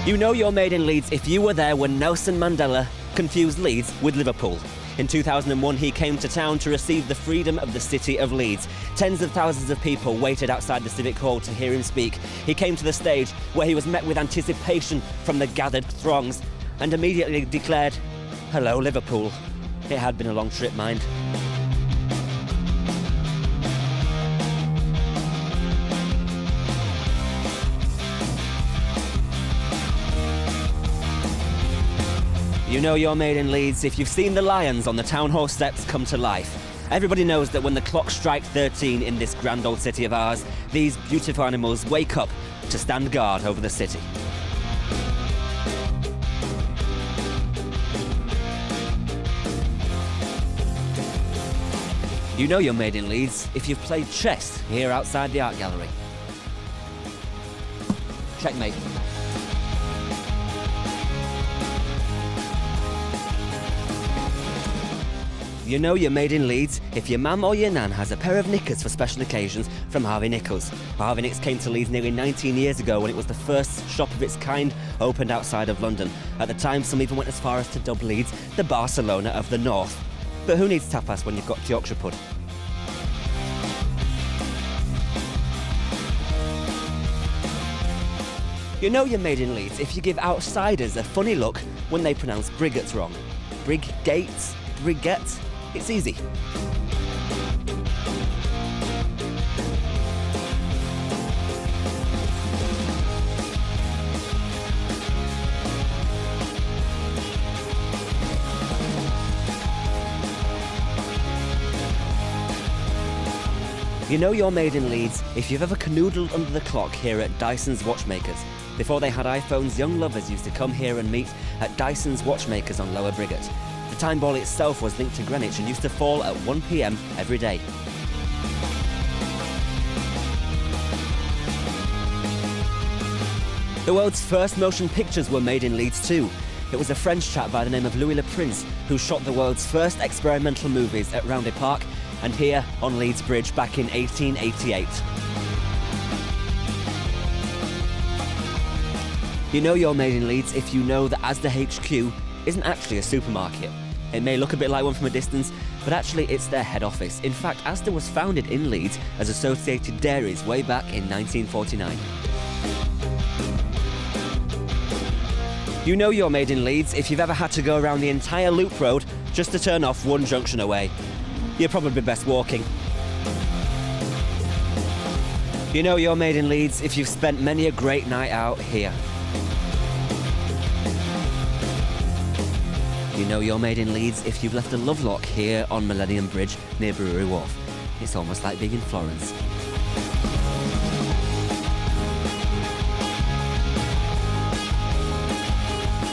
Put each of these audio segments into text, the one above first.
You know you're made in Leeds if you were there when Nelson Mandela confused Leeds with Liverpool. In 2001, he came to town to receive the freedom of the city of Leeds. Tens of thousands of people waited outside the Civic Hall to hear him speak. He came to the stage where he was met with anticipation from the gathered throngs and immediately declared, "Hello, Liverpool." It had been a long trip, mind. You know you're made in Leeds if you've seen the lions on the town hall steps come to life. Everybody knows that when the clock strikes 13 in this grand old city of ours, these beautiful animals wake up to stand guard over the city. You know you're made in Leeds if you've played chess here outside the art gallery. Checkmate. You know you're made in Leeds if your mum or your nan has a pair of knickers for special occasions from Harvey Nichols. Harvey Nicks came to Leeds nearly 19 years ago when it was the first shop of its kind opened outside of London. At the time, some even went as far as to dub Leeds the Barcelona of the North. But who needs tapas when you've got Yorkshire pud? You know you're made in Leeds if you give outsiders a funny look when they pronounce Brigates wrong. Brigates? Brigates? It's easy. You know you're made in Leeds if you've ever canoodled under the clock here at Dyson's Watchmakers. Before they had iPhones, young lovers used to come here and meet at Dyson's Watchmakers on Lower Brigate. The time ball itself was linked to Greenwich and used to fall at 1 PM every day. The world's first motion pictures were made in Leeds too. It was a French chap by the name of Louis Le Prince who shot the world's first experimental movies at Roundhay Park and here on Leeds Bridge back in 1888. You know you're made in Leeds if you know that Asda HQ isn't actually a supermarket. It may look a bit like one from a distance, but actually it's their head office. In fact, Asda was founded in Leeds as Associated Dairies way back in 1949. You know you're made in Leeds if you've ever had to go around the entire loop road just to turn off one junction away. You're probably best walking. You know you're made in Leeds if you've spent many a great night out here. You know you're made in Leeds if you've left a lovelock here on Millennium Bridge near Brewery Wharf. It's almost like being in Florence.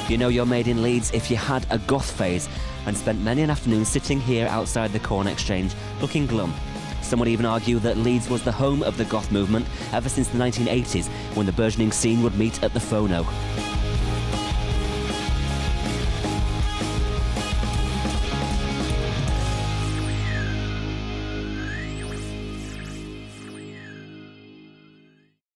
You know you're made in Leeds if you had a goth phase and spent many an afternoon sitting here outside the Corn Exchange looking glum. Some would even argue that Leeds was the home of the goth movement ever since the 1980s when the burgeoning scene would meet at the Phono.